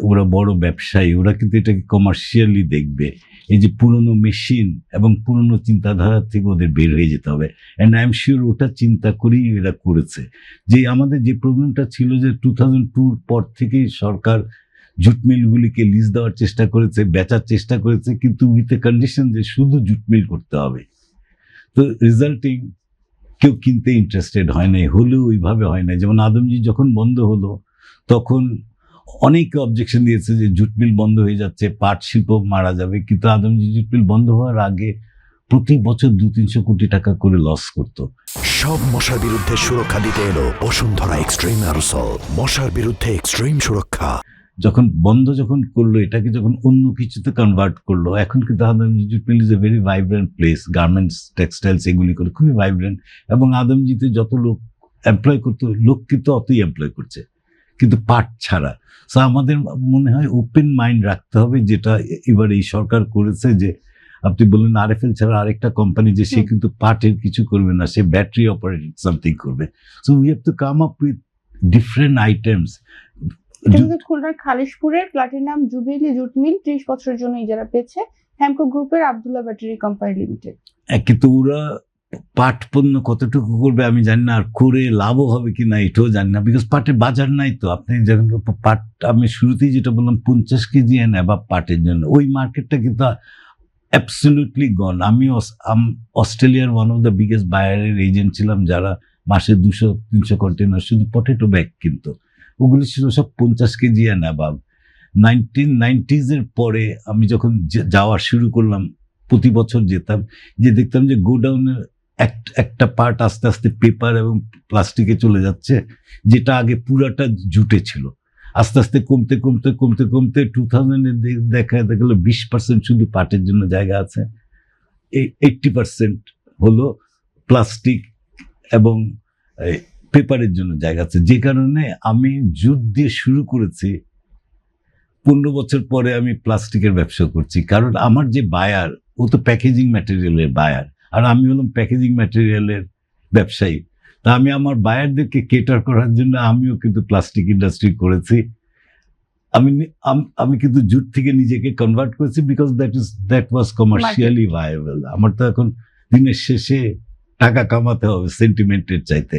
ওরা বড় ব্যবসায়ী, ওরা কিন্তু এটাকে কমার্শিয়ালি দেখবে। এই যে পুরনো মেশিন এবং পুরনো চিন্তাধারা থেকে ওদের বের হয়ে যেতে হবে। অ্যান্ড আই এম শিওর ওটা চিন্তা করেই এরা করেছে। যে আমাদের যে প্রবলেমটা ছিল যে 2002 পর থেকেই সরকার জুট মিলগুলিকে লিজ দেওয়ার চেষ্টা করেছে, বেচার চেষ্টা করেছে, কিন্তু উইথ এ কন্ডিশন যে শুধু জুট মিল করতে হবে। তো রিজাল্টিং কেউ কিনতে ইন্টারেস্টেড হয় নাই, হলেও ওইভাবে হয় না। যেমন আদমজি যখন বন্ধ হলো তখন অনেকে অবজেকশন দিয়েছে যে জুট মিল বন্ধ হয়ে যাচ্ছে, পাট শিল্প মারা যাবে, কিন্তু আদমজি জুট মিল বন্ধ হওয়ার আগে প্রতি বছর 200-300 কোটি টাকা করে লস করতো। সব মশার বিরুদ্ধে সুরক্ষা দিতে এলো বসুন্ধরা এক্সট্রিম অ্যারোসল, মশার বিরুদ্ধে এক্সট্রিম সুরক্ষা। যখন বন্ধ করলো, এটাকে যখন অন্য কিছুতে কনভার্ট করলো, এখন কিন্তু Adamjee jute mill is a very vibrant place. Garments, textiles এগুলি করে খুবই ভাইব্রেন্ট, এবং আদমজিতে যত লোক এমপ্লয় করতো, লোক কিন্তু অতই এমপ্লয় করছে, কিন্তু পাট ছাড়া। সো আমাদের মনে হয় ওপেন মাইন্ড রাখতে হবে, যেটা এবার এই সরকার করেছে। যে আপনি বললেন আরএফএল ছাড়া আরেকটা কোম্পানি, যে সে কিন্তু পাটের কিছু করবে না, সে ব্যাটারি অপারেটেড সামথিং করবে। So we have to come up with different items. খুলনার খালিশপুরের প্লাটিনাম জুবিলি জুট মিল 30 বছরের জন্য ইজারা পেয়েছে হ্যামকো গ্রুপের আব্দুল্লাহ ব্যাটারি কোম্পানি লিমিটেড। কিন্তু ওরা পাট পণ্য কতটুকু করবে আমি জানি না, আর করে লাভও হবে কি না এটাও জানি না, বিকজ পাটের বাজার নাই। তো আপনি যখন পাট, আমি শুরুতেই যেটা বললাম 50 কেজি এনে বা পাটের জন্য, ওই মার্কেটটা কিন্তু অ্যাবসলিউটলি গন। আমি অস্ট্রেলিয়ার ওয়ান অফ দ্য বিগেস্ট বায়ারের এজেন্ট ছিলাম, যারা মাসে 200-300 কন্টেনার শুধু পটেটো ব্যাগ কিনতো। ওগুলি ছিল সব 50 কেজি অ্যান্ড অ্যাবাভ। 1990s পরে আমি যখন যাওয়া শুরু করলাম, প্রতি বছর যেতাম, যে দেখতাম যে গোডাউনের একটা পার্ট আস্তে আস্তে পেপার এবং প্লাস্টিকে চলে যাচ্ছে, যেটা আগে পুরাটা জুটে ছিল। আস্তে আস্তে কমতে কমতে কমতে কমতে 2000-এ দেখা গেল 20% শুধু পাটের জন্য জায়গা আছে, 80% হলো প্লাস্টিক এবং পেপারের জন্য জায়গা আছে। যে কারণে আমি জুট দিয়ে শুরু করেছি, 15 বছর পরে আমি প্লাস্টিকের ব্যবসা করছি। কারণ আমার যে বায়ার, ও তো প্যাকেজিং ম্যাটেরিয়ালের বায়ার, আর আমি হলাম প্যাকেজিং ম্যাটেরিয়ালের ব্যবসায়ী। তা আমি আমার বায়ারদেরকে কেটার করার জন্য আমিও কিন্তু প্লাস্টিক ইন্ডাস্ট্রি করেছি। আমি কিন্তু জুট থেকে নিজেকে কনভার্ট করেছি, because that was commercially viable. আমার তো এখন দিনের শেষে টাকা কামাতে হবে সেন্টিমেন্টের চাইতে।